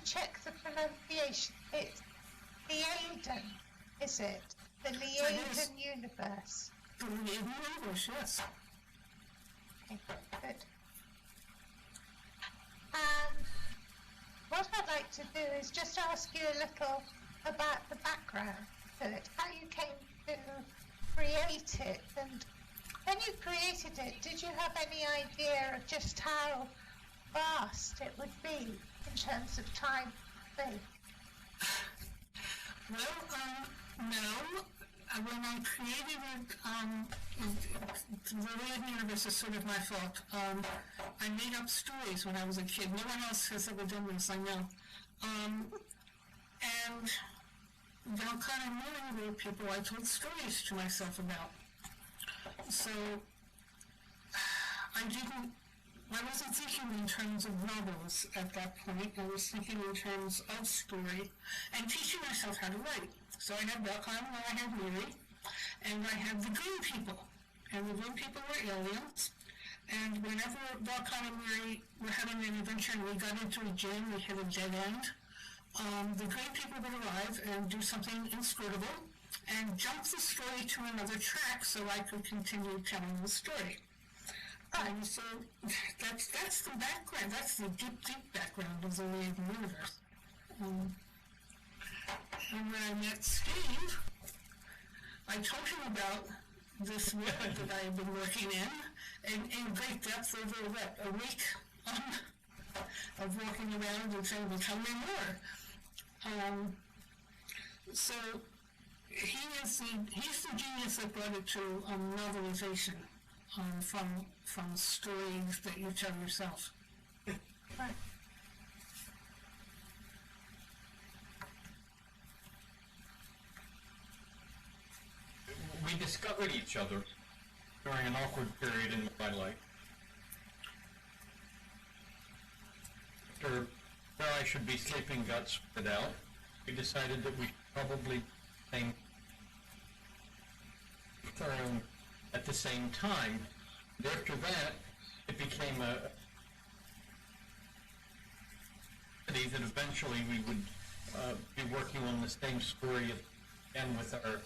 check the pronunciation. It's Liaden, is it? The Liaden Universe. The Liaden Universe, yes. Okay, good. What I'd like to do is just ask you a little about the background to it, how you came to create it, and when you created it, did you have any idea of just how vast it would be in terms of time and space? Well, no. When I created it, the Liaden Universe is sort of my fault. I made up stories when I was a kid. No one else has ever done this, I know. And while kind of knowing were people I told stories to myself about. So I wasn't thinking in terms of novels at that point. I was thinking in terms of story and teaching myself how to write. So I had Belkan and I had Miri, and I had the green people. And the green people were aliens. And whenever Belkan and Miri were having an adventure and we got into a jam, we hit a dead end, the green people would arrive and do something inscrutable and jump the story to another track so I could continue telling the story. And so that's the background. That's the deep, deep background of the Liaden Universe. And when I met Steve, I told him about this world that I had been working in great depth over a week of walking around and saying, well, tell me more. So he's the genius that brought it to novelization from stories that you tell yourself. Right. We discovered each other during an awkward period in my life. After where I should be sleeping got spread out, we decided that we should probably think at the same time. And after that, it became a that eventually we would be working on the same story again with our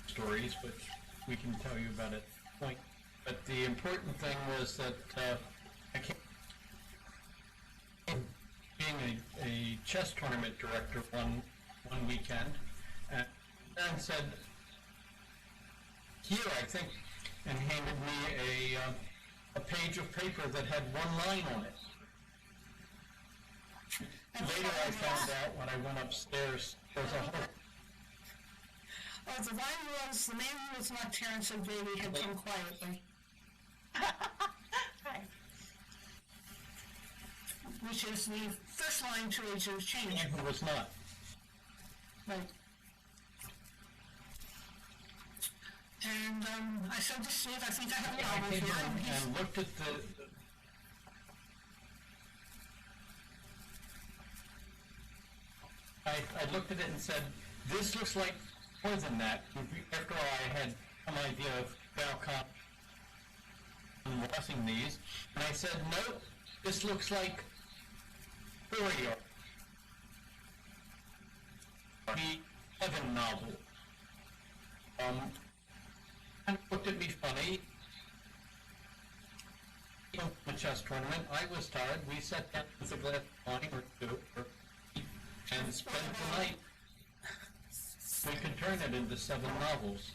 stories, which we can tell you about at the point. But the important thing was that I came being a chess tournament director one weekend, and said, "Here, I think," and handed me a page of paper that had one line on it. Later I found out when I went upstairs, there was a whole... Oh, the line was, the man who was not Terrence O'Grady had come quietly. Which is the first line to Agent of Change. And who was not. Right. And I said to Steve, I think I have a novel I came here. and looked at I looked at it and said, this looks like more than that. After all, I had some idea of Balcon and blessing these, and I said, no, this looks like story the Heaven novel. And looked at me funny. The chess tournament, I was tired. We sat down with a glass of wine or two and spent the night. We could turn it into 7 novels.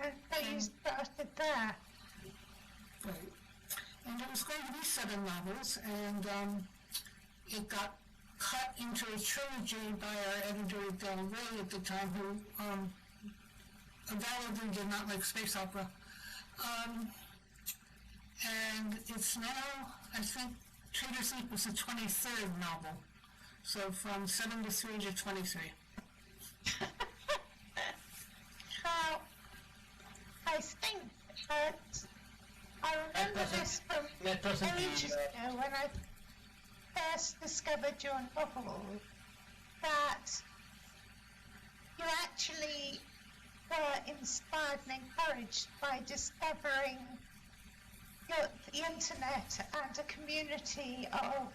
And so you started there. Right. And it was going to be 7 novels, and it got cut into a trilogy by our editor Del Rey at the time, who validly did not like space opera. And it's now, I think, Trader Sleep was the 23rd novel. So from 7 to 3 to 23. Now, I think that I remember this from ages ago when I first discovered your novel, that you actually were inspired and encouraged by discovering the internet and a community of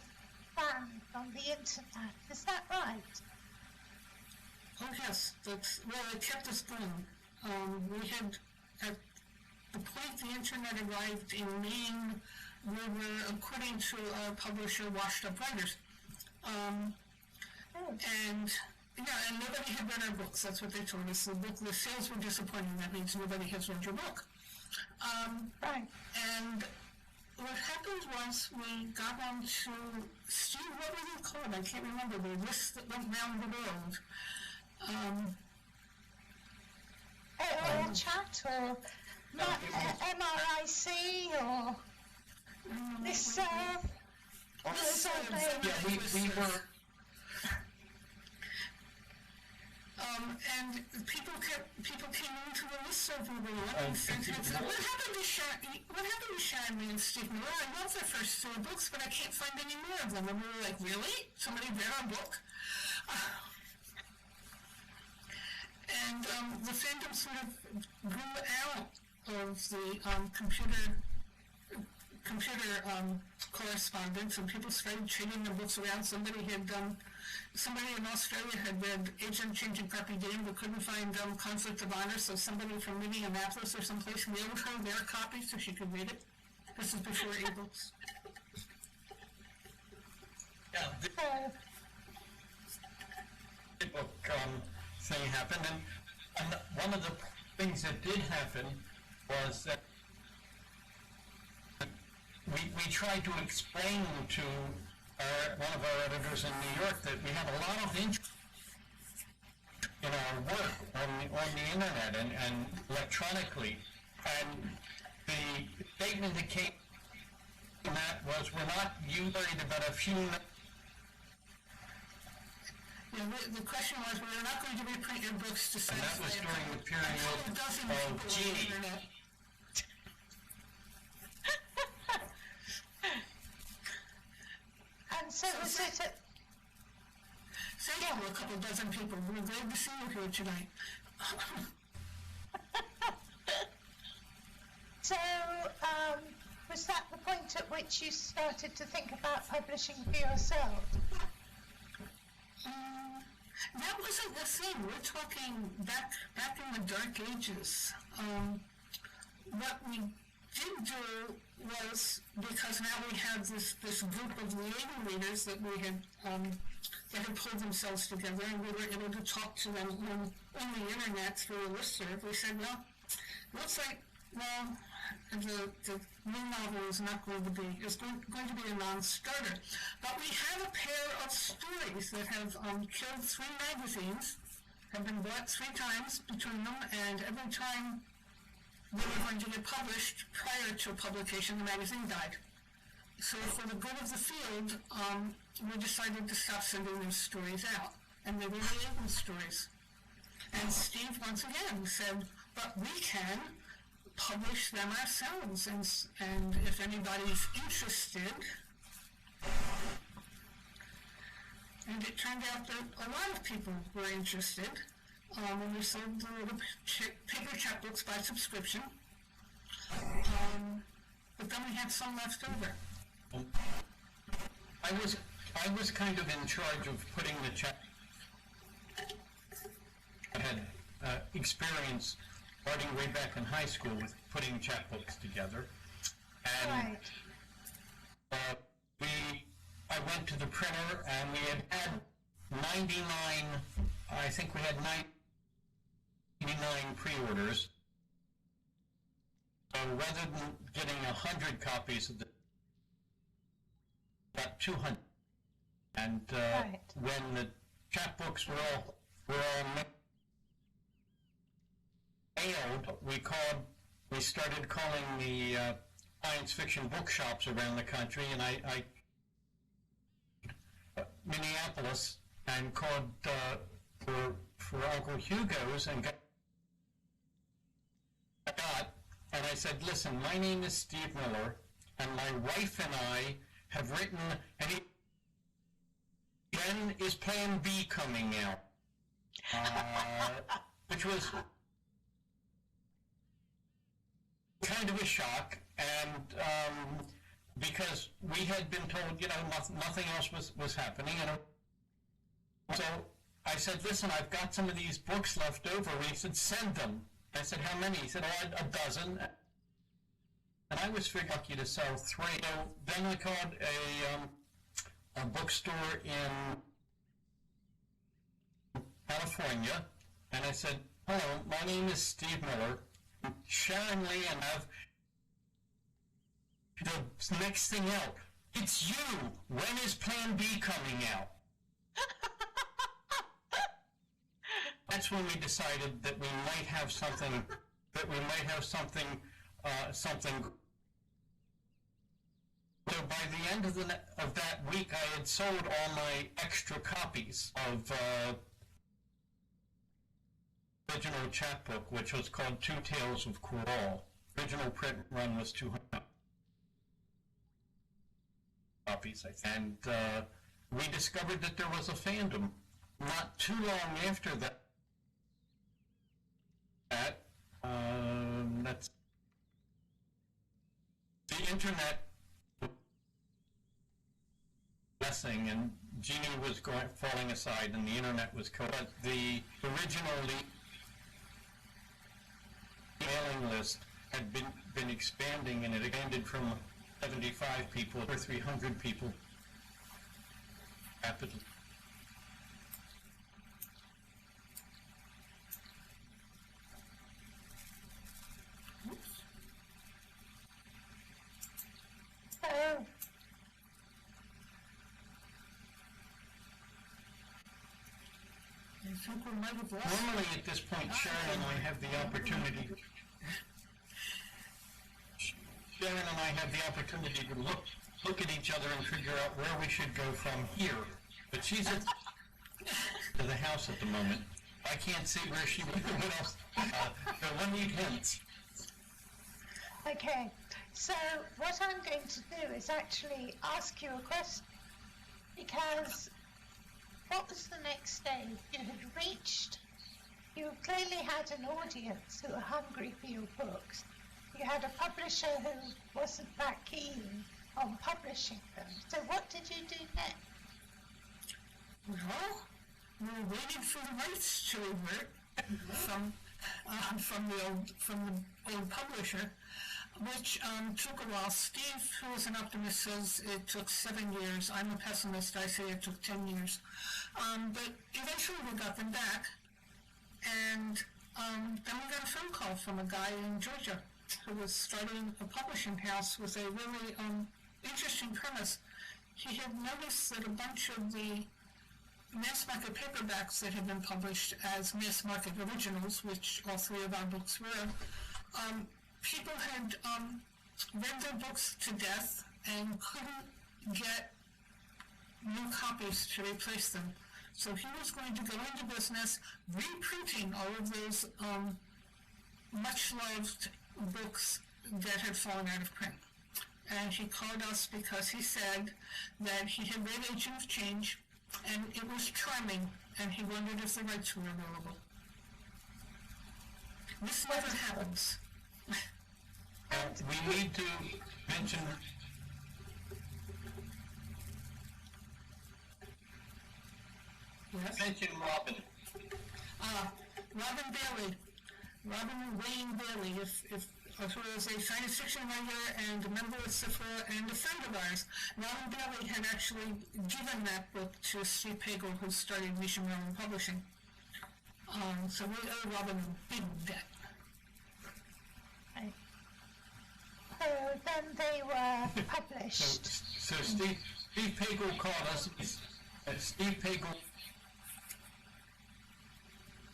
fans on the internet. Is that right? Oh yes, it kept us going. We had, at the point the internet arrived in Maine, we were, according to our publisher, Washed Up Writers. And nobody had read our books. That's what they told us. The sales were disappointing. That means nobody has read your book. Right. And what happened was we got on to, Steve, what were they called? I can't remember. The list that went round the world. AOL chat or MRIC or listserv. We were. And people came into the listserv we were on and said, what happened to Sharon and Steve Miller? I love their first 3 books, but I can't find any more of them. And we were like, really? Somebody read our book? And the fandom sort of grew out of the computer correspondence, and people started trading their books around. Somebody in Australia had read Agent Changing Copy Game but couldn't find Conflict of Honor, so somebody from Minneapolis or someplace mailed her their copy so she could read it. This is before ebooks. Yeah, the book thing happened, and one of the things that did happen was that we tried to explain to one of our editors in New York that we had a lot of interest in our work on the internet and electronically, and the statement that came from that was, we're not worried about a few. Yeah, the question was, we're not going to reprint your books to satisfy. And that was during the period of Genie. And so was it a couple dozen people. We're glad to see you here tonight. So, was that the point at which you started to think about publishing for yourself? That wasn't the thing. We're talking back in the Dark Ages. What we did do was, because now we have this group of Liaden readers that we had that had pulled themselves together, and we were able to talk to them on the internet through a listserv. We said, looks like the new novel is not going to be, is going to be a non-starter. But we have a pair of stories that have killed 3 magazines, have been bought 3 times between them, and every time they were going to get published prior to publication, the magazine died. So for the good of the field, we decided to stop sending those stories out, and they were Liaden stories. And Steve once again said, but we can publish them ourselves, and if anybody's interested. And it turned out that a lot of people were interested, and we sold the little paper chapbooks by subscription. But then we had some left over. I was kind of in charge of putting the chap. I had experience starting way back in high school with putting chapbooks together, and I went to the printer, and we had 99. I think we had 99 pre-orders. So rather than getting 100 copies of about 200, and when the chapbooks were all mailed, we started calling the science fiction bookshops around the country, and I Minneapolis, and called for Uncle Hugo's, and and I said, listen, my name is Steve Miller, and my wife and I have written, and then is Plan B coming out, which was kind of a shock, and because we had been told, nothing else was happening, so I said, listen, I've got some of these books left over. He said, send them. I said, how many? He said, a dozen. And I was lucky to sell 3. So then I called a bookstore in California, and I said, hello, my name is Steve Miller. Sharon, Lee, and I've the next thing out. It's you. When is Plan B coming out? That's when we decided that we might have something. Something. So by the end of that week, I had sold all my extra copies of original chapbook, which was called Two Tales of Quirrell. Original print run was 200 copies, I think. And we discovered that there was a fandom. Not too long after that, that's the internet blessing, and Genie was falling aside, and the internet was but the original mailing list had been expanding, and it expanded from 75 people to 300 people rapidly. Oh. Normally at this point, Sharon and I have the opportunity. Sharon and I have the opportunity to look at each other and figure out where we should go from here. But she's at the house at the moment. I can't see where she would go else. So we'll need hints. Okay, so what I'm going to do is actually ask you a question, because what was the next stage? You clearly had an audience who were hungry for your books. You had a publisher who wasn't that keen on publishing them. So what did you do next? Well, we were waiting for the rights to revert from the old publisher, which took a while. Steve, who was an optimist, says it took 7 years. I'm a pessimist. I say it took 10 years. But eventually we got them back, and then we got a phone call from a guy in Georgia who was starting a publishing house with a really interesting premise. He had noticed that a bunch of the mass market paperbacks that had been published as mass market originals, which all 3 of our books were, people had read their books to death and couldn't get new copies to replace them. So he was going to go into business reprinting all of those much-loved books that had fallen out of print. And he called us because he said that he had read Agent of Change, and it was charming, and he wondered if the rights were available. This never happens. We need to mention Robin. Robin Bailey. Robin Wayne Bailey, who is a science fiction writer and a member of Saffia and a friend of ours. Robin Bailey had actually given that book to Steve Pagel, who started Jeminez Publishing. So we owe Robin a big debt. So then they were published. So Steve Pagel called us. Steve Pagel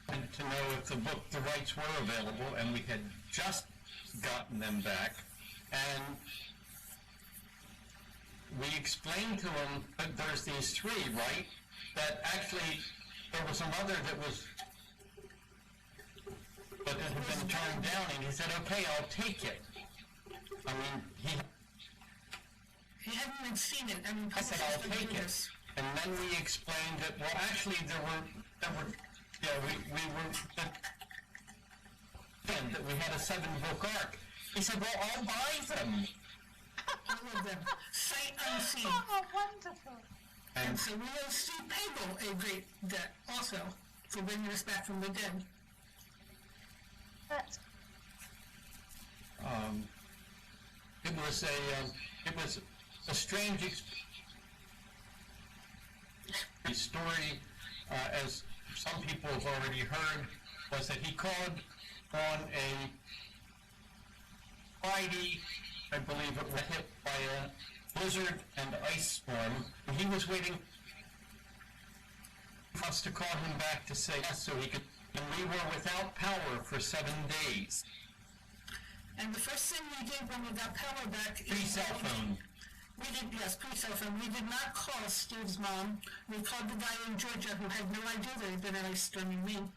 wanted to know if the rights were available, and we had just gotten them back. And we explained to him that there's these 3, right? That actually there was another but it had been turned down, and he said, okay, I'll take it. I mean, he hadn't even seen it. I said, I'll take it. And then we explained that, well, actually, we had a 7-book arc. He said, well, I'll buy them. All of them. Sight unseen. Oh, wonderful. And so we owe Steve Pable a great debt also for bringing us back from the dead. That's It was a strange story, as some people have already heard, was that he called on a Friday, I believe it was hit by a blizzard and ice storm, and he was waiting for us to call him back to say yes so he could, and we were without power for 7 days. And the first thing we did when we got power back... Pre-cell phone. Pre-cell phone. We did not call Steve's mom. We called the guy in Georgia who had no idea there had been an ice storm in Maine.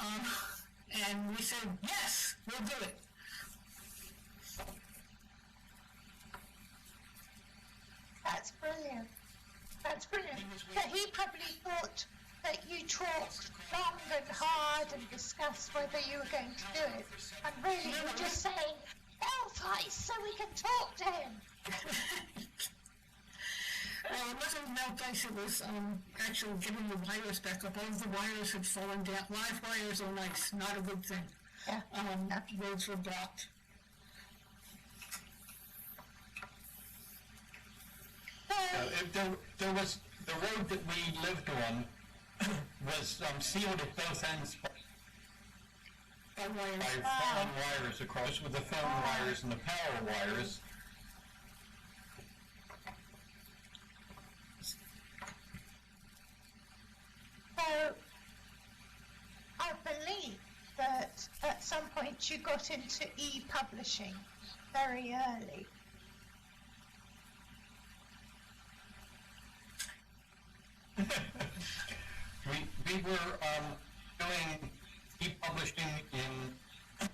And we said, yes, we'll do it. That's brilliant. That's brilliant. But he probably thought that you talked long and hard and discussed whether you were going to do it. And really, you were just saying, melt ice so we can talk to him. Well, it wasn't melt ice, it was actually getting the wires back up. All of the wires had fallen down. Live wires on ice, not a good thing. Yeah. Roads were blocked. There was the road that we lived on was sealed at both ends by fallen wires across, with the phone wires and the power wires. So, I believe that at some point you got into e-publishing very early. We were doing e-publishing in,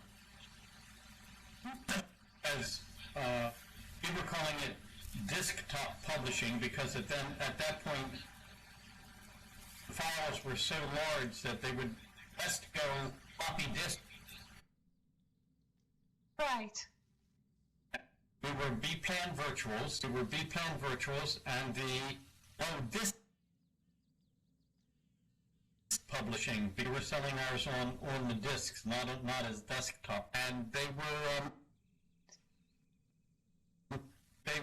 as we were calling it desktop publishing, because at that point the files were so large that they would best go floppy disk. Right. We were B-plan virtuals, and this publishing. We were selling ours on the discs, not as desktop, and they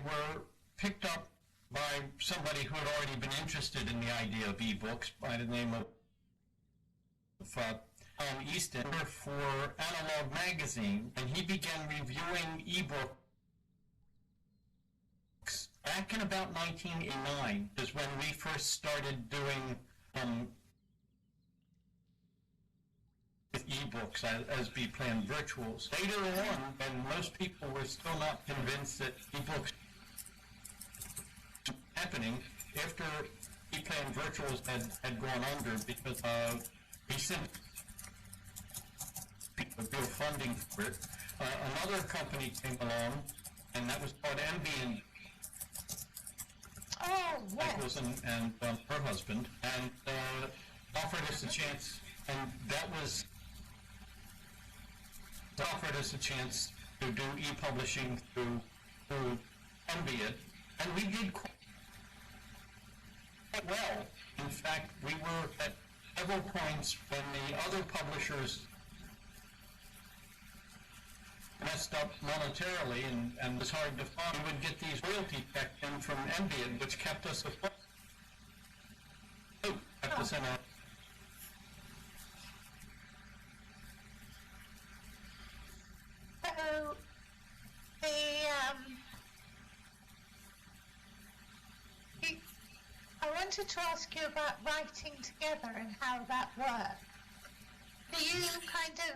were picked up by somebody who had already been interested in the idea of ebooks by the name of Easton for Analog Magazine, and he began reviewing ebooks back in about 1989, is when we first started doing with ebooks as B-plan virtuals. Later on, when most people were still not convinced that ebooks were happening, after B-plan virtuals had gone under because of recent people were funding for it, another company came along, and that was called Ambient. Oh, yes. Nicholas and her husband, and offered us a chance, and that was offered us a chance to do e-publishing through Ambient, and we did quite well. In fact, we were at several points when the other publishers messed up monetarily and was hard to find. We would get these royalty checks in from Ambient, which kept us afloat. Kept us in a... So, I wanted to ask you about writing together and how that worked. Do you kind of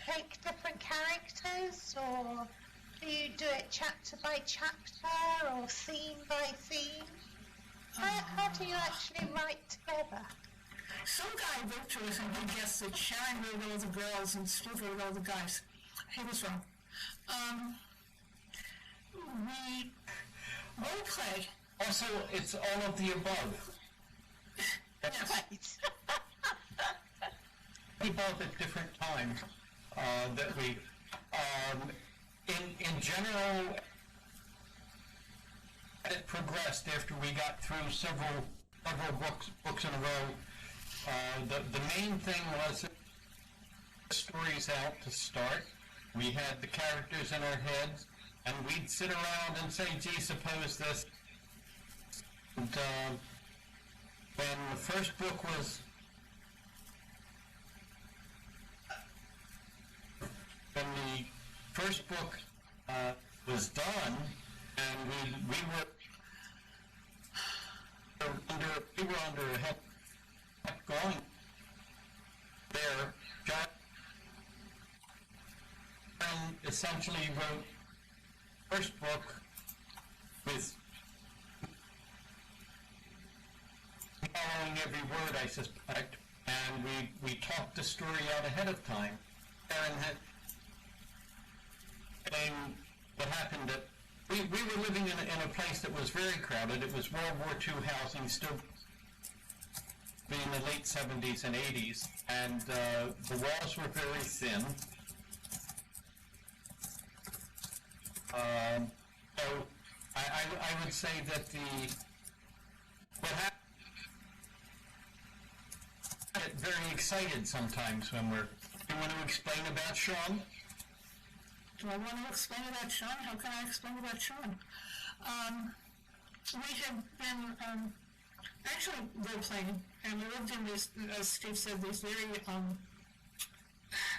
take different characters, or do you do it chapter by chapter or scene by scene? How do you actually write together? Some guy wrote to us and he guessed that Sharon wrote all the girls and Steve wrote all the guys. He was wrong. We role play. Also, it's all of the above. Yes. Right. We both at different times that we... in general, it progressed after we got through several books in a row. The main thing was that the stories out to start. We had the characters in our heads, and we'd sit around and say, gee, suppose this. And when the first book was done, and we were under a head going there. Sharon essentially wrote the first book with following every word, I suspect, and we talked the story out ahead of time. Sharon had what happened that we were living in a place that was very crowded. It was World War II housing, still in the late 70s and 80s, and the walls were very thin. So I would say that what happened, I get very excited sometimes when we're. You want to explain about Sean? Do I want to explain about Sean? How can I explain about Sean? We have been actually role-playing, and we lived in this, as Steve said, these very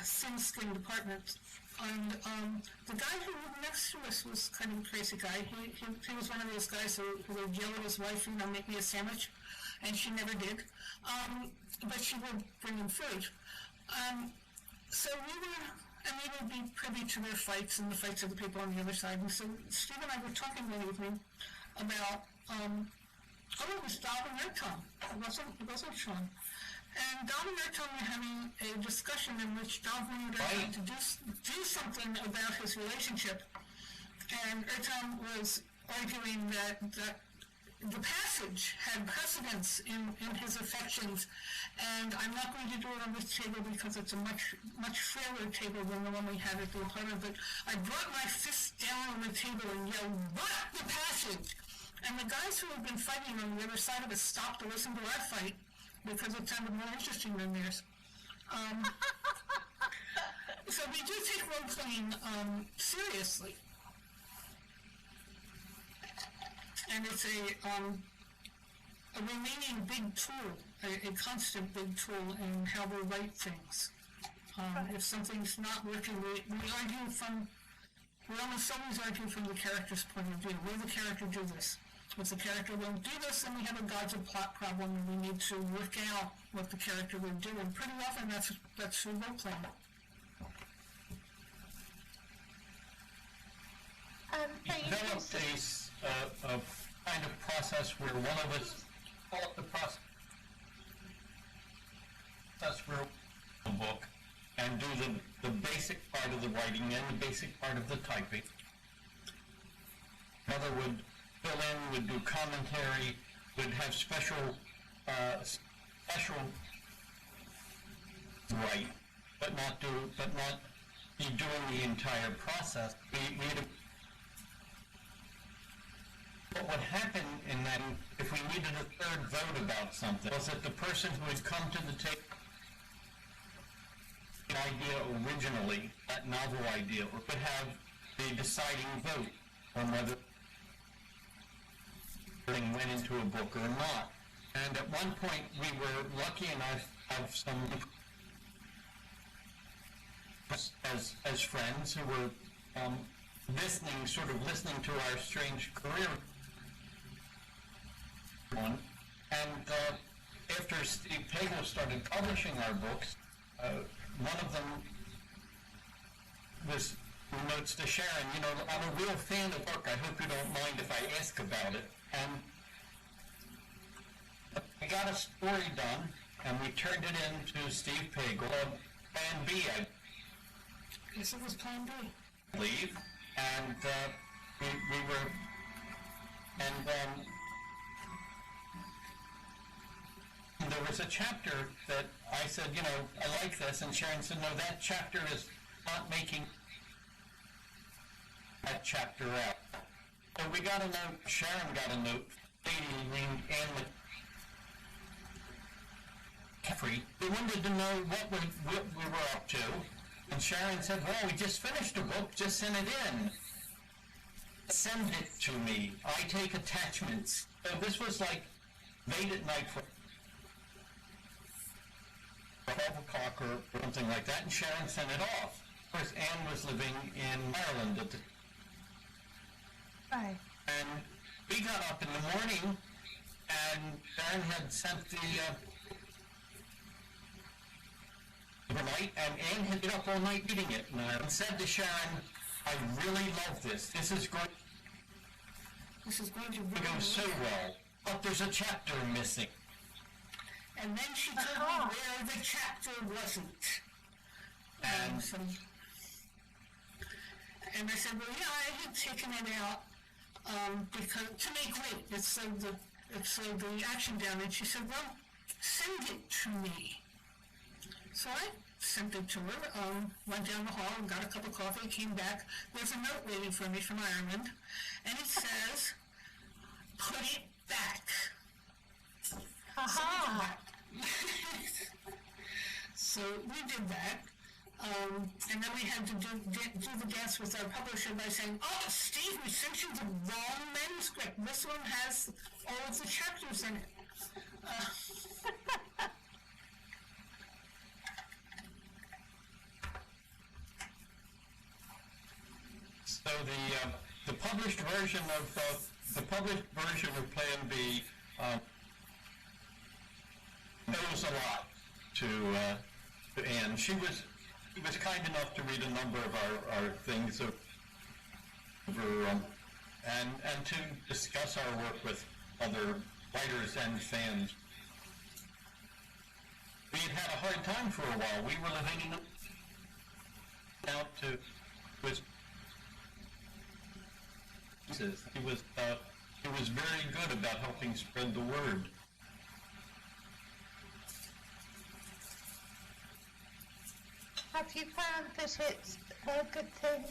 thin-skinned apartments. And the guy who lived next to us was kind of a crazy guy. He was one of those guys who would yell at his wife, make me a sandwich, and she never did. But she would bring him food. So we would be privy to their fights and the fights of the people on the other side. And so Steve and I were talking one evening about, it was Dom and Ertom. It wasn't Sean. And Dom and Ertom were having a discussion in which Dom wanted Ertom to do something about his relationship. And Ertom was arguing that the passage had precedence in his affections, and I'm not going to do it on this table because it's a much frailer table than the one we had at the apartment, but I brought my fist down on the table and yelled, "What the passage?" And the guys who had been fighting on the other side of us stopped to listen to our fight because it sounded more interesting than theirs. So we do take role-playing seriously. And it's a remaining big tool, a constant big tool in how we write things. If something's not working, we almost always argue from the character's point of view. Will the character do this? If the character won't do this, then we have a God's of plot problem, and we need to work out what the character will do. And pretty often that's through role-playing. Developed a kind of process where one of us developed the process where we the book and do the basic part of the writing and the basic part of the typing. Another would fill in, would do commentary, would have special write, but not be doing the entire process. What would happen in that, if we needed a third vote about something, was that the person who had come to the table the idea originally, that novel idea, or could have the deciding vote on whether thing went into a book or not. And at one point, we were lucky enough to have some as friends who were listening to our strange career. And after Steve Pagel started publishing our books, one of them was notes to Sharon, I'm a real fan of work. I hope you don't mind if I ask about it. And we got a story done, and we turned it in to Steve Pagel, Plan B, I guess it was Plan B. Believe. And we were, and there was a chapter that I said, I like this, and Sharon said, no, that chapter is not making that chapter out. So we got a note, Sharon got a note, Ling and Jeffrey. They wanted to know what we were up to. And Sharon said, well, we just finished a book, just send it in. Send it to me. I take attachments. So this was like late at night for 12 o'clock or something like that, and Sharon sent it off. Of course, Anne was living in Ireland at the Right. and we got up in the morning, and Sharon had sent the overnight, and Anne had been up all night reading it, and said to Sharon, I really love this. This is going to go so well, but there's a chapter missing. And then she told me where the chapter wasn't. And I said, well, yeah, I had taken it out because to make weight. It slowed the action down. And she said, well, send it to me. So I sent it to her, went down the hall and got a cup of coffee, came back. There's a note waiting for me from Ireland, and it says, put it back. Aha! So we did that, and then we had to do the dance with our publisher by saying, oh, Steve, we sent you the wrong manuscript. This one has all of the chapters in it. So the published version of Plan B knows a lot to Anne. She was kind enough to read a number of our things and to discuss our work with other writers and fans. We had had a hard time for a while. We were living out to was. He was very good about helping spread the word. Have you found that it's a good thing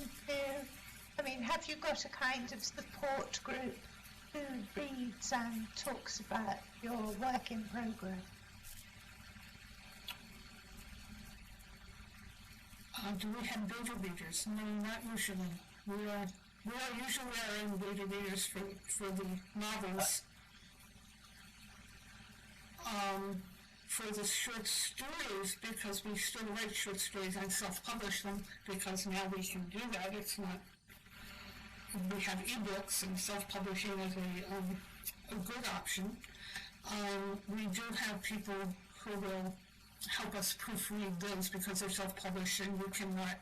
have you got a kind of support group who reads and talks about your work in progress? Do we have beta readers? No, not usually. We are usually our own beta readers for the novels. For the short stories, because we still write short stories and self-publish them, because now we can do that. It's not, we have ebooks and self-publishing is a good option. We do have people who will help us proofread those because they're self-published and you cannot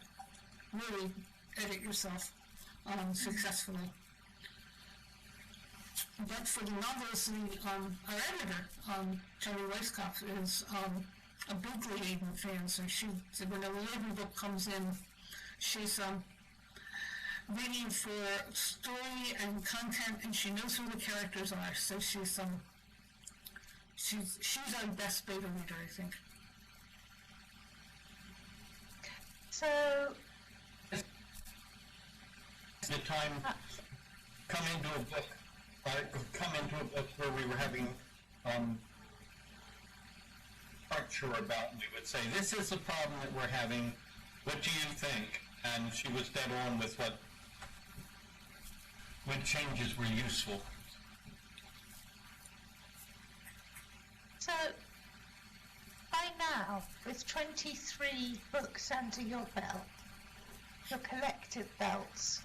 really edit yourself successfully. But for the novels, our editor, Johnny Weiskopf, is a big Liaden fan, so she said when a Liaden book comes in, she's reading for story and content, and she knows who the characters are, so she's our best beta reader, I think. So, the time come into a book where we were having aren't sure about, and we would say, this is the problem that we're having, what do you think? And she was dead on with what changes were useful. So, by now, with 23 books under your belt, your collective belts,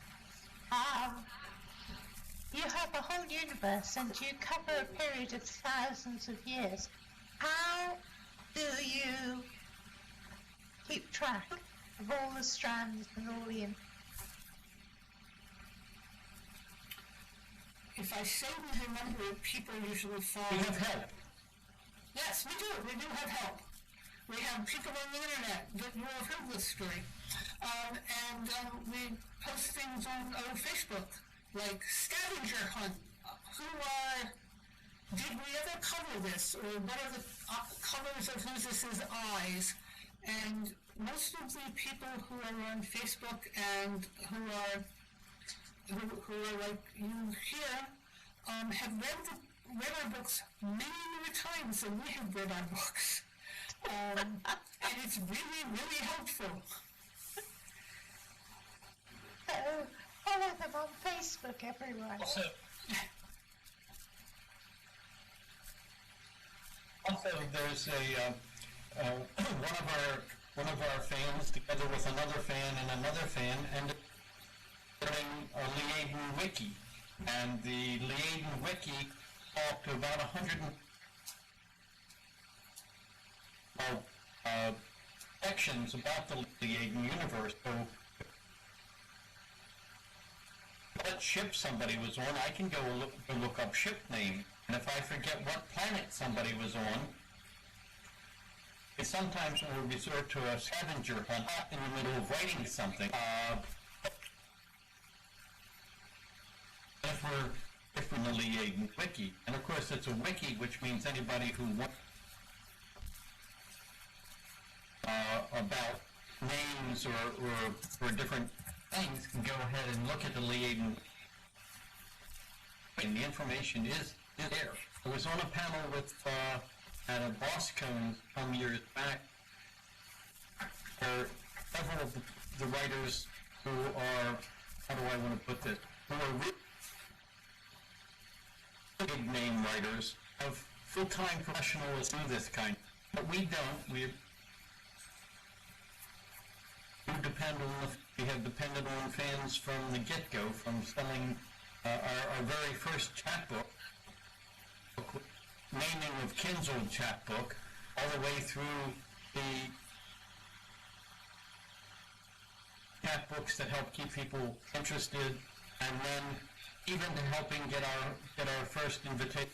you have a whole universe and you cover a period of thousands of years. How do you keep track of all the strands and all the... If I say we remember it, people usually fall. We have help. Yes, we do. We do have help. We have people on the internet that will have heard this story. And we post things on Facebook, like scavenger hunt. Did we ever cover this? Or what are the colors of Who's This Is Eyes? And most of the people who are on Facebook and who are who are like you here, have read our books many times than we have read our books. And it's really helpful. Follow them on Facebook, everyone. Also, there's one of our fans, together with another fan and another fan, and doing a Liaden wiki, and the Liaden wiki talked to about 100 sections about the Liaden Universe. So, what ship somebody was on, I can go look up ship name. And if I forget what planet somebody was on, sometimes we'll resort to a scavenger hunt in the middle of writing something. If we're in the Liaden wiki, and of course it's a wiki, which means anybody who wants about names or different things can go ahead and look at the Liaden, and the information is there. I was on a panel with at a Boscon some years back, where several of the writers who are, how do I want to put this, who are really big name writers, have full-time professionals do this kind, but we don't. We have depended on fans from the get-go, from selling our very first chapbook, naming of Kin's old chapbook, all the way through the chapbooks that help keep people interested, and then even to helping get our first invitation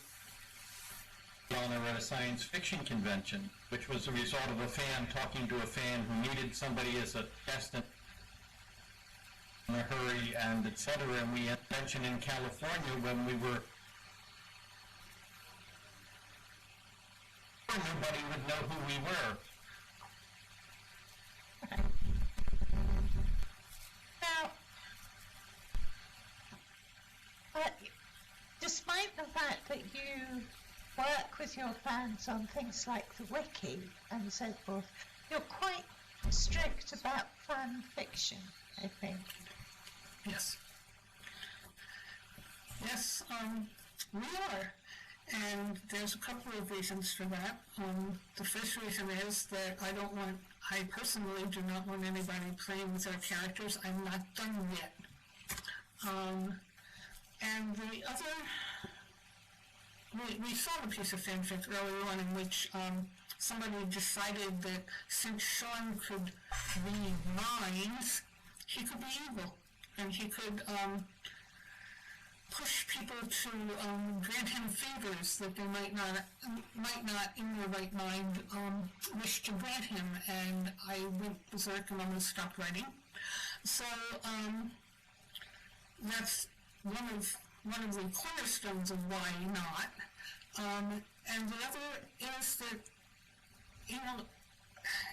at a science fiction convention, which was a result of a fan talking to a fan who needed somebody as a guest in a hurry, and etc. And we had mentioned in California when we were, nobody would know who we were. Now, despite the fact that you work with your fans on things like the wiki and so forth, you're quite strict about fan fiction, I think. Yes. Yes, we are. And there's a couple of reasons for that. The first reason is that I personally do not want anybody playing with our characters. I'm not done yet. And the other, we saw a piece of fanfic earlier on in which somebody decided that since Sharon could read minds, he could be evil, and he could push people to grant him favors that they might not in their right mind wish to grant him, and I went berserk and almost stopped writing. So that's one of the cornerstones of why not. And the other is that,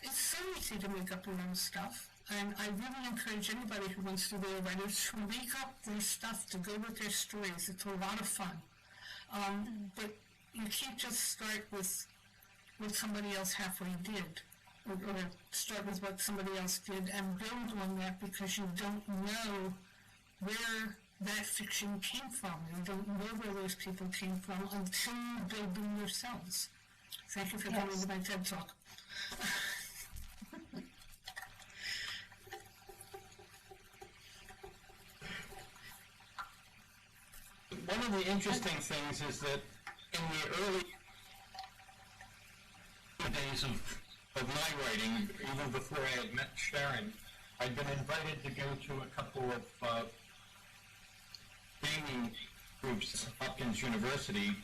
it's so easy to make up your own stuff. And I really encourage anybody who wants to be a writer to make up their stuff, to go with their stories. It's a lot of fun. But you can't just start with what somebody else halfway did, or start with what somebody else did and build on that, because you don't know where that fiction came from. You don't know where those people came from until you build them yourselves. Thank you for coming to my TED Talk. One of the interesting things is that in the early days of my writing, even before I had met Sharon, I'd been invited to go to a couple of gaming groups at Hopkins University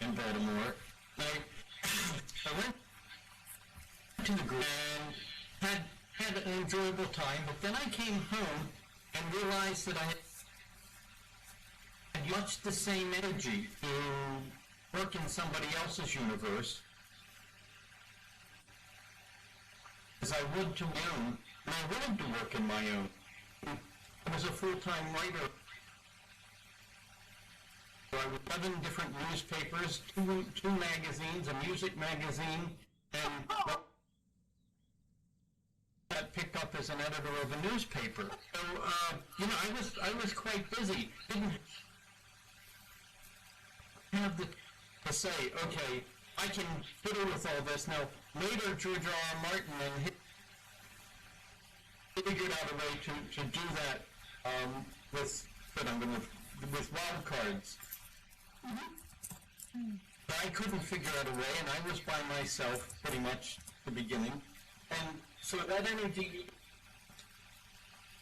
in Baltimore. I went to the group and had an enjoyable time, but then I came home and realized that I had much the same energy to work in somebody else's universe as I would to my own, and I wanted to work in my own. I was a full-time writer So I was 11 different newspapers, two magazines, a music magazine, and got picked up as an editor of a newspaper. So, I was quite busy. Didn't have to say, okay, I can fiddle with all this. Now, later, George R. R. Martin and he figured out a way to do that with wild cards. Mm-hmm. But I couldn't figure out a way, and I was by myself pretty much at the beginning. And so that energy,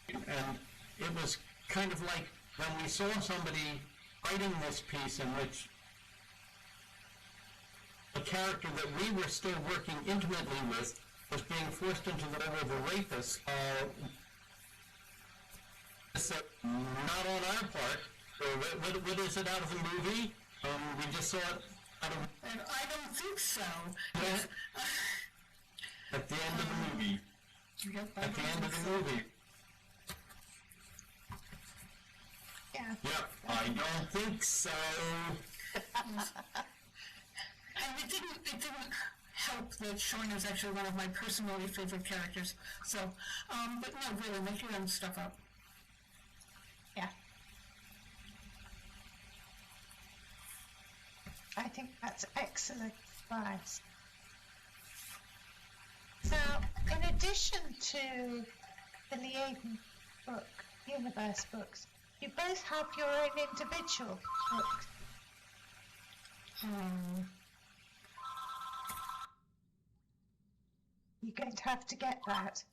and it was kind of like when we saw somebody writing this piece in which a character that we were still working intimately with was being forced into the role of a rapist. Not on our part. What is it out of the movie? We just saw it out of... And I don't think so. At the end of the movie. At the end of the movie. Yeah. Yep, I don't think so. And it didn't help that Sharon is actually one of my personally favorite characters. So, but no, really, make your own stuff up. Yeah. I think that's excellent advice. So, in addition to the Liaden Universe books, you both have your own individual books. You're going to have to get that.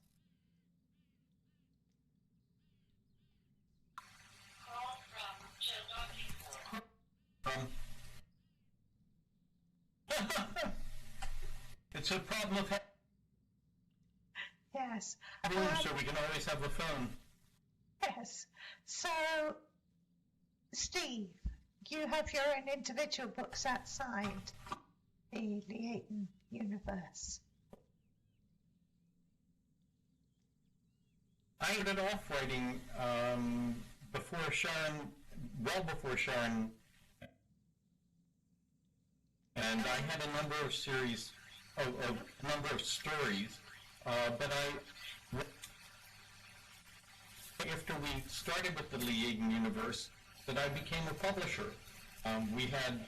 It's a problem of Yes. so we can always have a phone. Yes. So, Steve, you have your own individual books outside the Liaden Universe. I started off writing before Sharon, well before Sharon, and I had a number of series, a number of stories, but after we started with the Liaden Universe, that I became a publisher. We had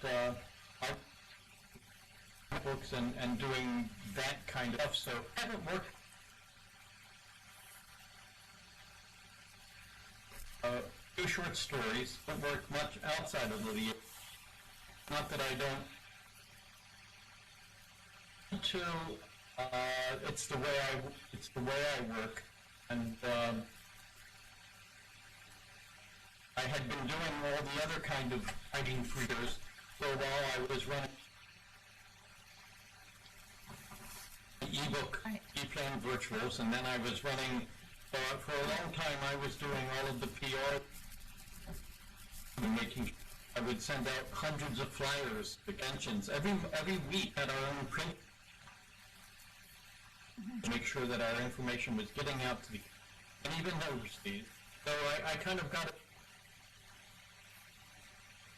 books and doing that kind of stuff, so I haven't worked two short stories, don't work much outside of the Liaden. Not that I don't to it's the way I work, and I had been doing all the other kind of writing for years. For a while I was running ebook, e-plan virtuals, and then I was running for a long time I was doing all of the PR, I would send out hundreds of flyers, conventions, every week at our own print, to make sure that our information was getting out to the, and even overseas. So I kind of got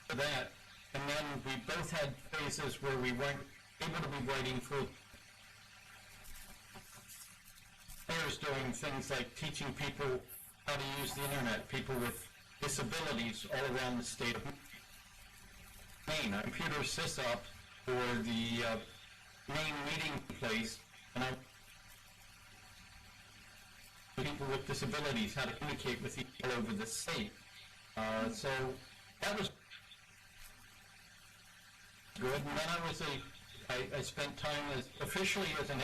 to that, and then we both had phases where we weren't able to be writing for players, doing things like teaching people how to use the internet, people with disabilities all around the state of Maine. I'm computer sysop for the Maine meeting place, and I'm people with disabilities how to communicate with each other all over the state. So that was good. And then I spent time officially as an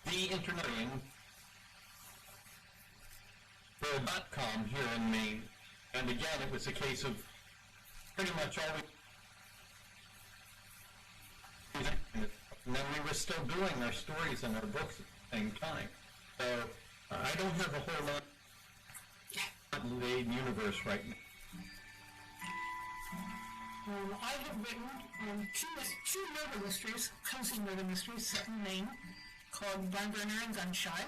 the internetarian for .com here in Maine. And again, it was a case of pretty much always. And then we were still doing our stories and our books at the same time. So I don't have a whole lot of Liaden Universe right now. I have written two murder mysteries, cozy murder mysteries set in Maine, called Barn Burner and Gun Shy,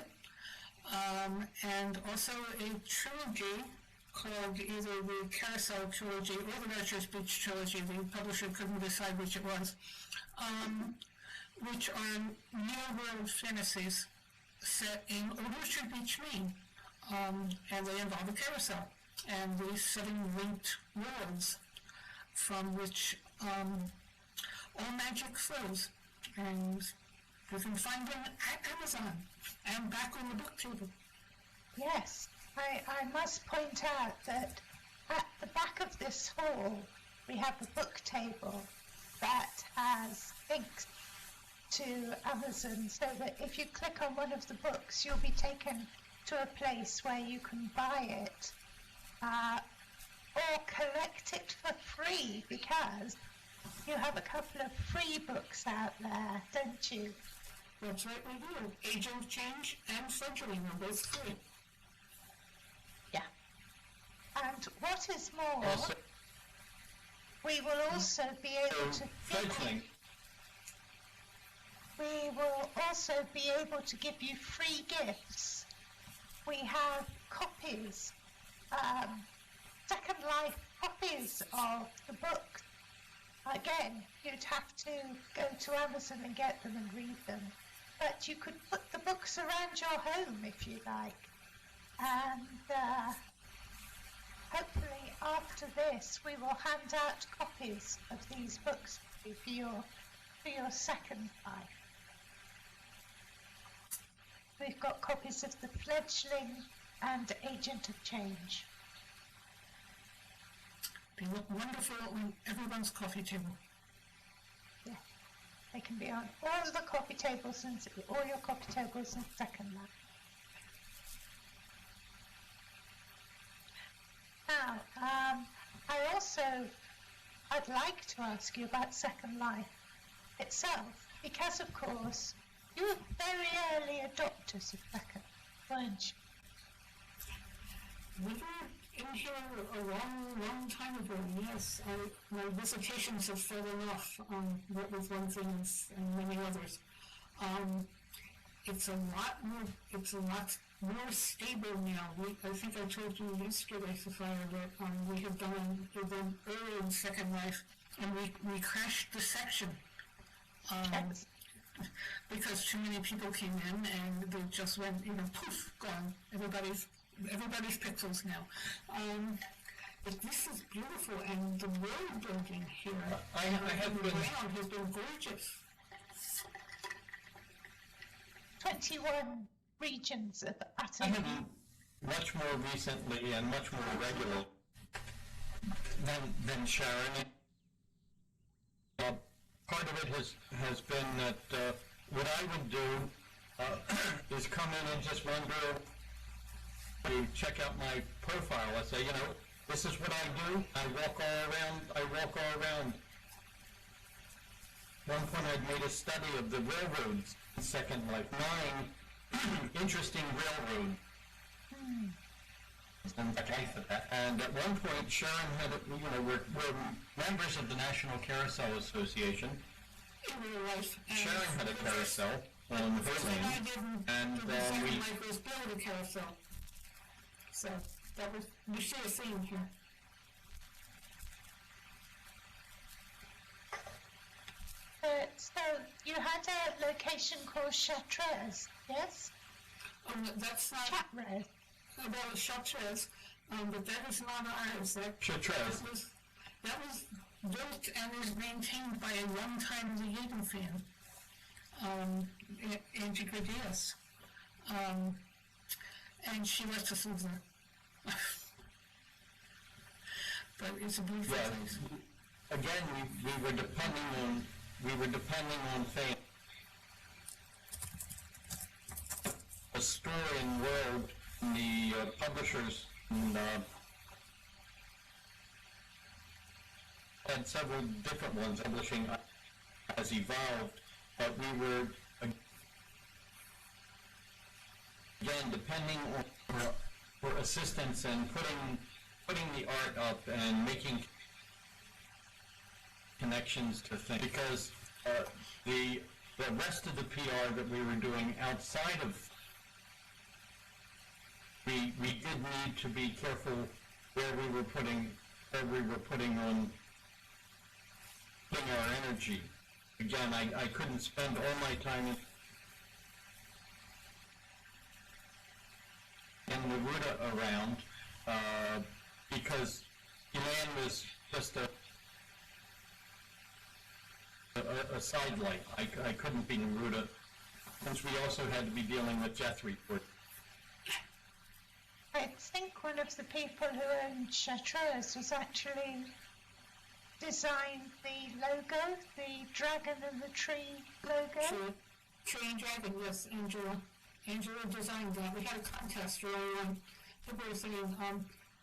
and also a trilogy called either the Carousel Trilogy or the Rapture's Beach Trilogy. The publisher couldn't decide which it was, which are near-world fantasies set in Old Orchard Beach, Maine, and they involve a carousel and the 7 linked worlds from which all magic flows, and you can find them at Amazon and back on the book table. Yes, I must point out that at the back of this hall we have a book table that has links to Amazon, so that if you click on one of the books you'll be taken to a place where you can buy it or collect it for free, because you have a couple of free books out there, don't you? That's right, we do. Agent of Change and Fledgling are both free. Yeah. And what is more, Also, we will also be able to Fledgling. we will also be able to give you free gifts. We have copies, Second Life copies of the book. Again, you'd have to go to Amazon and get them and read them. But you could put the books around your home if you like. And hopefully after this we will hand out copies of these books for your Second Life. We've got copies of The Fledgling and Agent of Change. They look wonderful on everyone's coffee table. Yeah, they can be on all the coffee tables and all your coffee tables in Second Life. Now, I'd like to ask you about Second Life itself, because of course you were very early adopters of Second, weren't you? We were in here a long time ago, yes. My visitations have fallen off, what with one thing and many others. It's a lot more stable now. I think I told you yesterday, Saffia, that we have done an event early in Second Life, and we crashed the section. Because too many people came in and they just went, poof, gone. Everybody's pixels now. But this is beautiful, and the world building here around has been gorgeous. 21 regions of I have much more recently and much more regular than Sharon. Part of it has been that what I would do is come in and just wonder to check out my profile. I say, this is what I do. I walk all around. One point I'd made a study of the railroads in Second Life. 9 interesting railroads. And at one point, Sharon had, we're members of the National Carousel Association. In real life. Sharon had a carousel on her name, and we was build a carousel. So that was, we should have seen here. So you had a location called Chartres, yes? That's not Chartres. Well, Chartres, but that is not ours. Chartres. That was built and is maintained by a long-time Liaden fan, Angie Diaz. And she lets us live there. But it's a beautiful place. Again, we were depending on fame. A story and world, the publishers had several different ones. Publishing has evolved, but we were again depending on for assistance and putting the art up and making connections to things, because the rest of the PR that we were doing outside of, we did need to be careful where we were putting on putting our energy. Again, I couldn't spend all my time in Neruda around because Elan was just a sidelight. I couldn't be Neruda since we also had to be dealing with Jethri. I think one of the people who owned Chartreuse was actually designed the logo, the dragon and the tree logo. Tree and dragon, yes, Angela. Angela designed that. We had a contest early on. People were saying,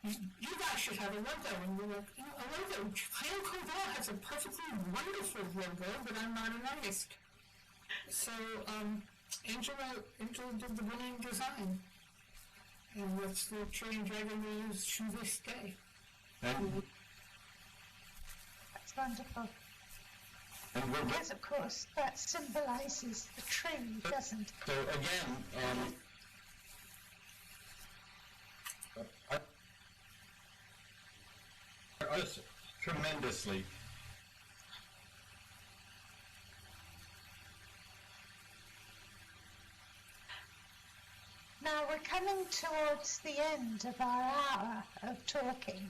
you guys should have a logo. And we're like, a logo? Clan Cordell has a perfectly wonderful logo, but I'm not an artist. So, Angela did the winning design. And that's the tree and dragon we use to this day. That's wonderful. And yes, of course, that symbolizes the tree, doesn't it? So again, us tremendously. Now we're coming towards the end of our hour of talking,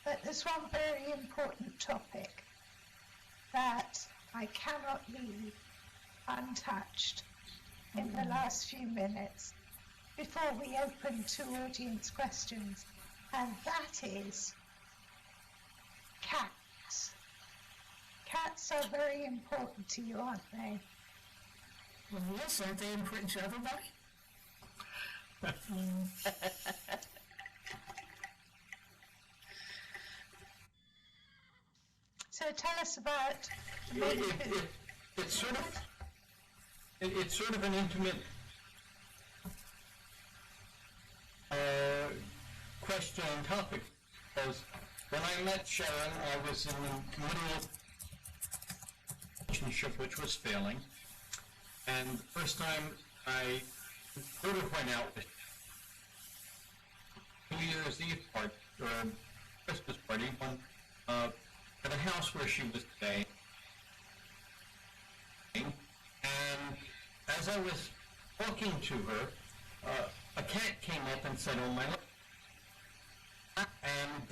but there's one very important topic that I cannot leave untouched in the last few minutes before we open to audience questions, and that is cats. Cats are very important to you, aren't they? Well, yes, aren't they important to everybody? So tell us about it's sort of an intimate question and topic, because when I met Sharon, I was in the middle of a relationship which was failing, and the first time I sort of went out with New Year's Eve party or Christmas party at a house where she was staying, and as I was talking to her, a cat came up and sat on my lap, and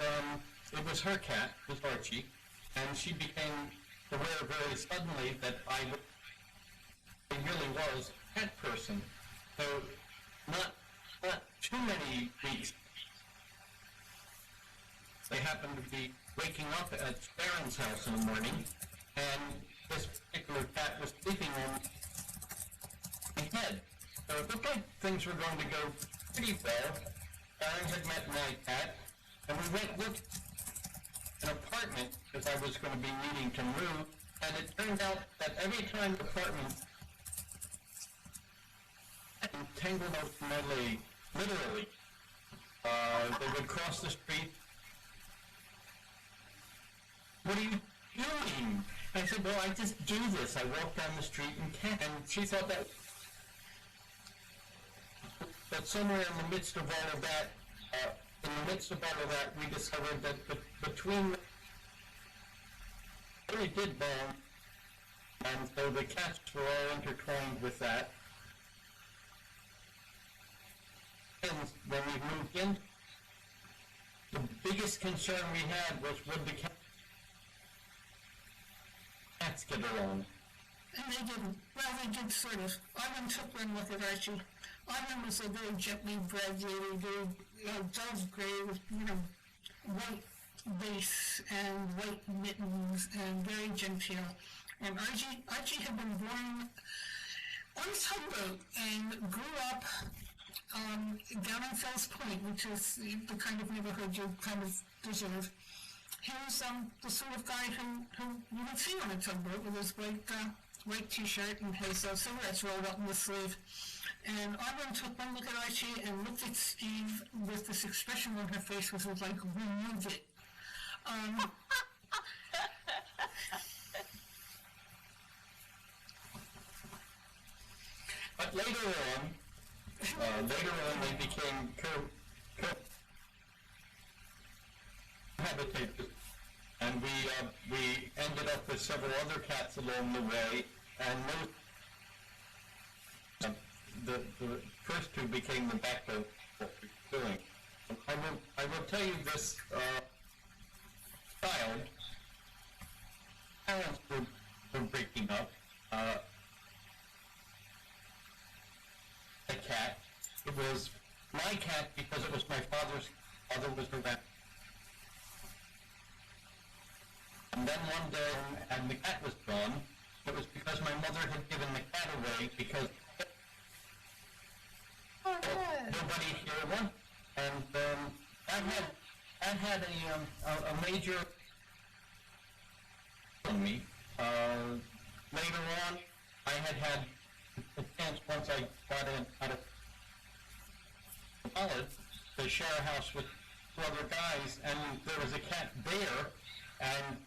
it was her cat, it was Archie, and she became aware very suddenly that I really was a cat person. So not too many weeks. They happened to be waking up at Sharon's house in the morning, and this particular cat was sleeping on my head. So it looked like things were going to go pretty well. Sharon had met my cat, and we went with an apartment because I was going to be needing to move, and it turned out that every time the apartment tangled up my leg, literally. They would cross the street. What are you doing? I said, well, I just do this. I walk down the street and she thought that somewhere in the midst of all of that, we discovered that between really did bond, and so the cats were all intertwined with that. And when we moved in, the biggest concern we had was would the cats get along? And they didn't. Well, they did sort of. Ivan took one look at Archie. Ivan was a very gently bred lady, very dove gray with, white lace and white mittens and very genteel. And Archie had been born on a tugboat and grew up down in Fells Point, which is the kind of neighborhood you kind of deserve. He was the sort of guy who you would see on a tugboat with his white t-shirt and his cigarettes rolled up in the sleeve. And Auburn took one look at Archie and looked at Steve with this expression on her face, which was like, remove it. But later on, they became habitat, and we ended up with several other cats along the way, and the first two became the backbone of what we're doing. I will tell you this child, parents were breaking up. A cat. It was my cat because it was my father's was around. And then one day, and the cat was gone. It was because my mother had given the cat away because nobody here wanted. And that had a major on me. Later on, I had a chance once I got out of college to share a house with two other guys, and there was a cat there, and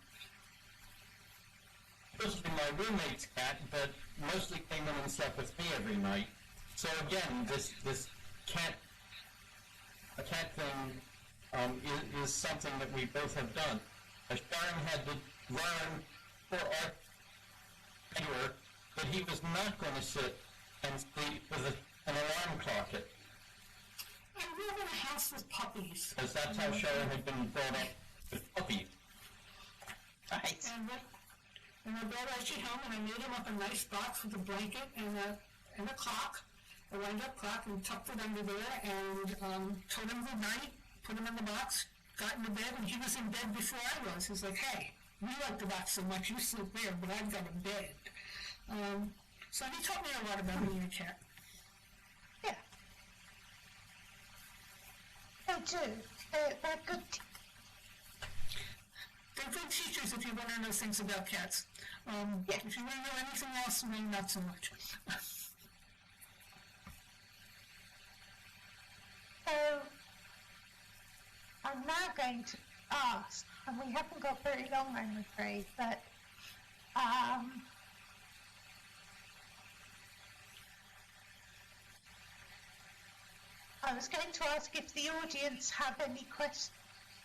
mostly my roommate's cat, but mostly came in and slept with me every night. So again, this cat thing is something that we both have done. Sharon had to learn for our neighbor that he was not going to sit and sleep with an alarm clock. I live in a house with puppies. Because that's how Sharon had been brought up with puppies. Right. And my brother actually home, and I made him up a nice box with a blanket and a clock, a wind-up clock, and tucked it under there, and told him good night, put him in the box, got into bed, and he was in bed before I was. He's like, hey, you like the box so much, you sleep there, but I've got a bed. So he taught me a lot about being a cat. Yeah. They do. They're good. They're good teachers if you want to know things about cats. Yeah. If you want to know anything else, maybe not so much. So, I'm now going to ask, and we haven't got very long, I'm afraid, but I was going to ask if the audience have any questions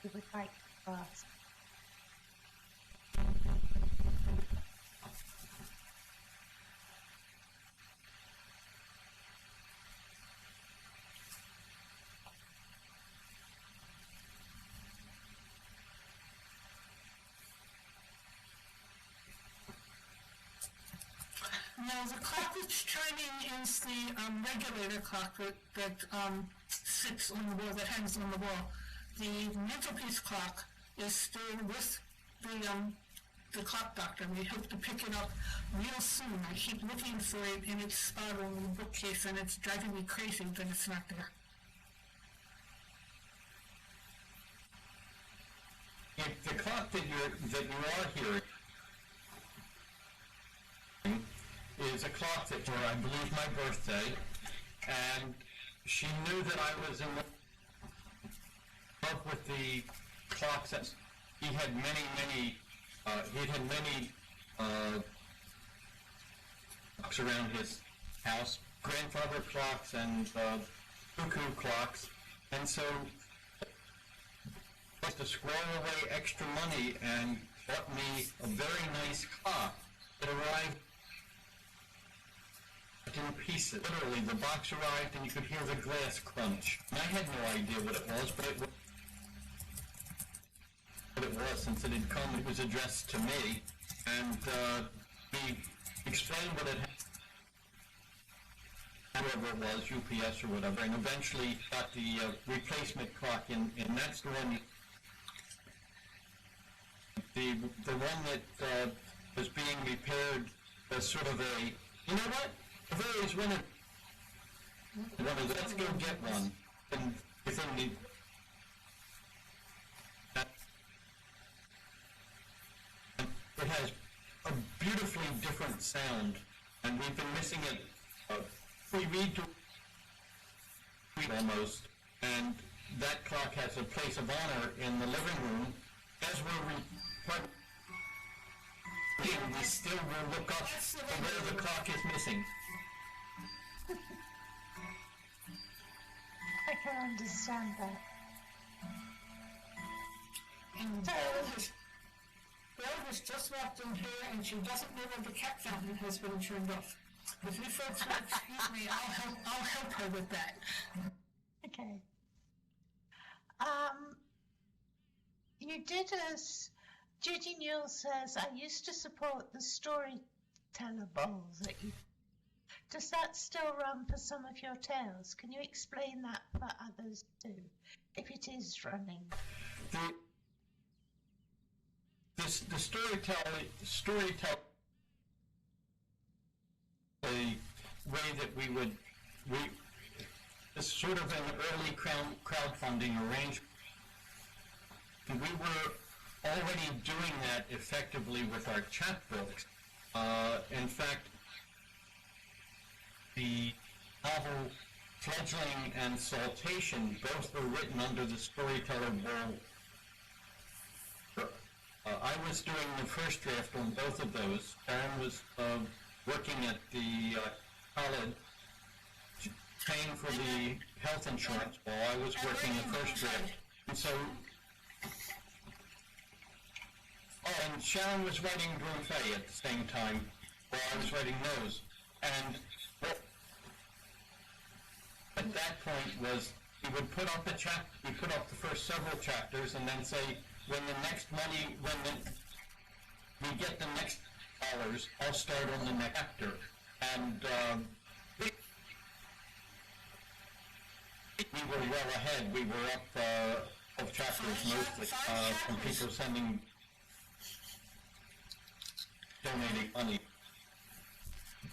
you would like to ask. Now, the clock that's chiming is the regulator clock that sits on the wall, that hangs on the wall. The mantelpiece clock is still with the clock doctor. We hope to pick it up real soon. I keep looking for it in its spot on the bookcase, and it's driving me crazy that it's not there. If the clock that you are hearing is a clock that for, I believe, my birthday, and she knew that I was in love with the clocks. That he had many clocks around his house, grandfather clocks and cuckoo clocks, and so I used to squirrel away extra money and bought me a very nice clock that arrived in pieces. Literally, the box arrived and you could hear the glass crunch. And I had no idea what it was, but it was since it had come. It was addressed to me, and he explained what it had, whoever it was, UPS or whatever, and eventually got the replacement clock in, and that's the one. The one that was being repaired was sort of a, you know what? I've always wanted one of those. Let's go get one. And within the it has a beautifully different sound, and we've been missing it. We read to almost, and that clock has a place of honor in the living room. As we still will look up to where the clock is missing. I can understand that. And So- Belle has just walked in here and she doesn't know when the cat fountain has been turned off. If you folks will excuse me, I'll help her with that. Okay. You did as Judy Newell says, I used to support the storyteller bowls that you. Does that still run for some of your tales? Can you explain that for others too, if it is running? The storytelling, the way that we it's sort of an early crowdfunding arrangement. We were already doing that effectively with our chapbooks. In fact, the novel Fledgling and Saltation both were written under the Storyteller Bowl. I was doing the first draft on both of those. Sharon was working at the college, paying for the health insurance while I was working the first draft. And so, and Sharon was writing Broom Faye at the same time while I was writing those. And at that point was we would put up the first several chapters and then say, when we get the next dollars, I'll start on the next chapter. And we were well ahead. We were up of chapters mostly from people donating money.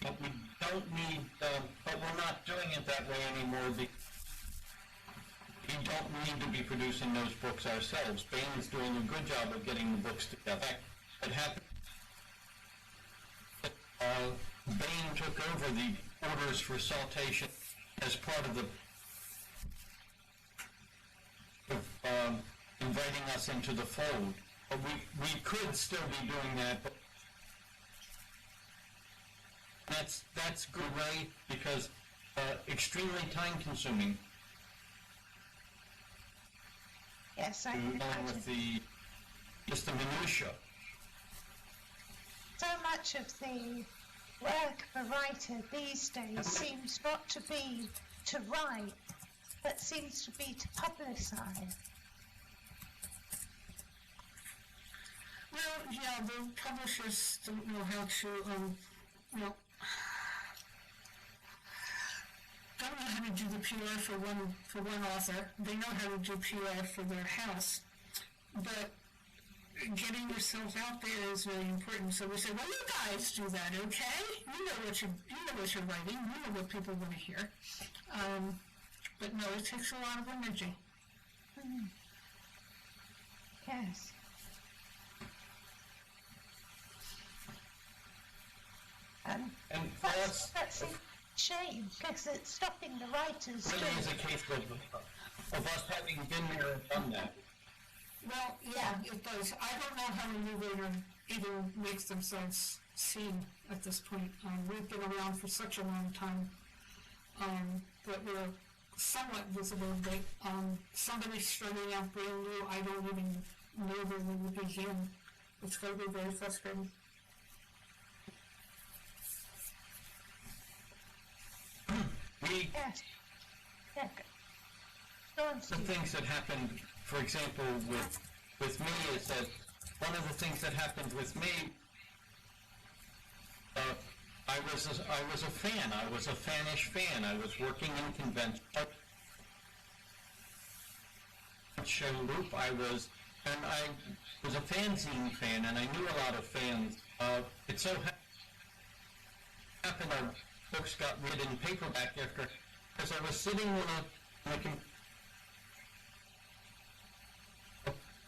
But we don't need, but we're not doing it that way anymore. We don't need to be producing those books ourselves. Bain is doing a good job of getting the books together. It happened. Bain took over the orders for Saltation as part of the inviting us into the fold. But we could still be doing that. But that's a good way because extremely time consuming. Yes, I Along can with imagine. just the minutia. So much of the work of a writer these days seems not to be to write, but seems to be to publicize. Well, yeah, the publishers don't know how to, don't know how to do the PR for one author. They know how to do PR for their house, but getting yourself out there is very important. So we say, well, you guys do that, okay? You know what you're writing. You know what people want to hear. But no, it takes a lot of energy. Yes. And That's a shame, because it's stopping the writers really is a doing. case of us having been there and done that. Well, yeah, it does. I don't know how a new writer even makes themselves seen at this point. We've been around for such a long time that we're somewhat visible, but somebody starting out brand new, I don't even know where we would begin. It's going to be very frustrating. Yes. Yeah. Go on, The Steve. things that happened, for example, with me is that one of the things that happened with me, I was a fan. I was a fanish fan. I was working in convention show loop. I was a fanzine fan, and I knew a lot of fans. It so happened our books got read in paperback because I was sitting on a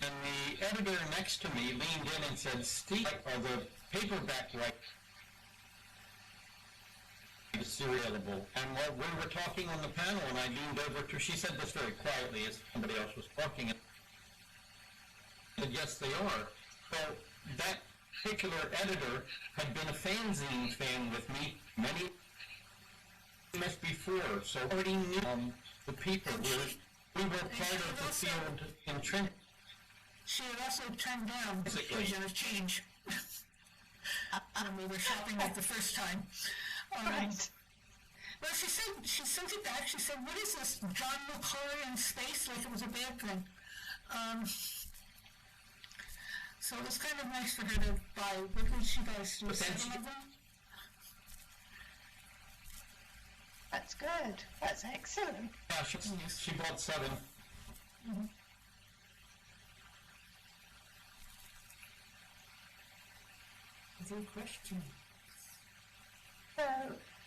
and the editor next to me leaned in and said, "Steve, are the paperback rights serialable?" And while we were talking on the panel, and I leaned over to her, she said this very quietly as somebody else was talking, and said, "Yes, they are." So that particular editor had been a fanzine fan with me many years before, so already knew the people. We were part of the field in Trinity. she had also turned down the Basically. occasion of change when we were shopping it the first time. Right. Well, she sent it back. She said, "What is this, John McClure in space?" Like it was a bad thing. So it was kind of nice for her to buy. What did she buy? But then 7 of them? That's good. That's excellent. Yeah, she bought 7. Mm-hmm. Good question. So,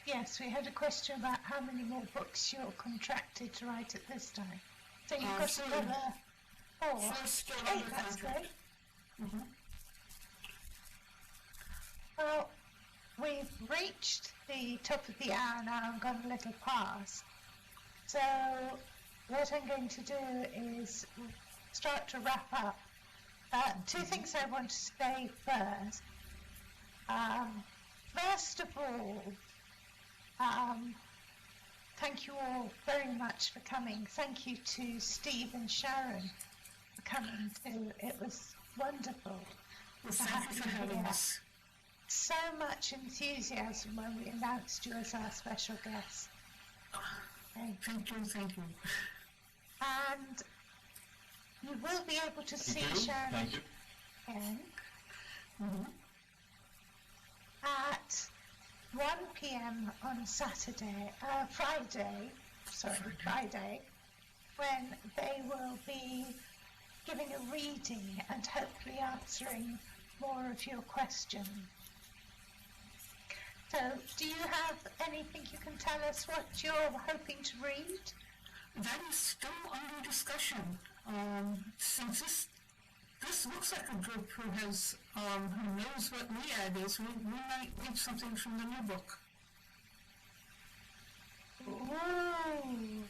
yes, we had a question about how many more books you're contracted to write at this time. So you've got 4. another 4. 4 still 8, under that's contract. great. Mm-hmm. Well, we've reached the top of the hour now and gone a little past. So what I'm going to do is start to wrap up. 2 things I want to say first. First of all, thank you all very much for coming. Thank you to Steve and Sharon for coming too. It was wonderful. Well, thank you for having us. So much enthusiasm when we announced you as our special guest. Okay. Thank you. And you will be able to see Sharon Thank you. again Mm-hmm. at 1 p.m. on Friday, when they will be giving a reading and hopefully answering more of your questions. So, do you have anything you can tell us what you're hoping to read? That is still under discussion. Since this looks like a group who has who knows what Liaden is, we might read something from the new book. Ooh.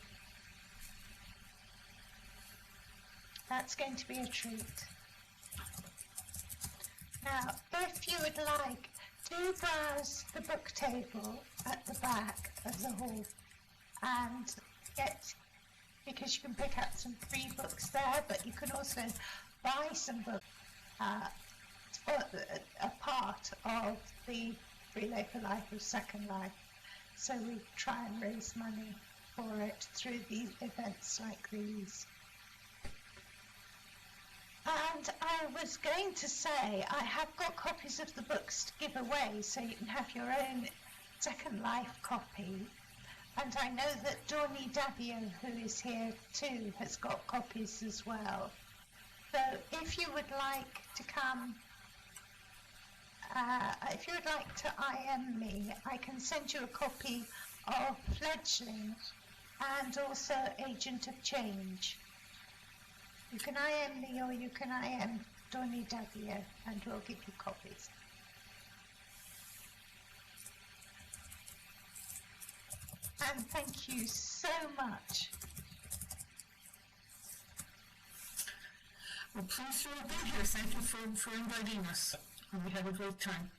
That's going to be a treat. Now, if you would like, do browse the book table at the back of the hall and because you can pick up some free books there, but you can also buy some books for a part of the Relay for Life of Second Life. So we try and raise money for it through these events like these. And I was going to say, I have got copies of the books to give away, so you can have your own Second Life copy. And I know that Dorney Davio, who is here too, has got copies as well. So if you would like to come, if you would like to IM me, I can send you a copy of Fledgling and also Agent of Change. You can IM me or you can IM Dorney Davio and we'll give you copies. And thank you so much. Well, please feel being here. Thank you for inviting us. We had a great time.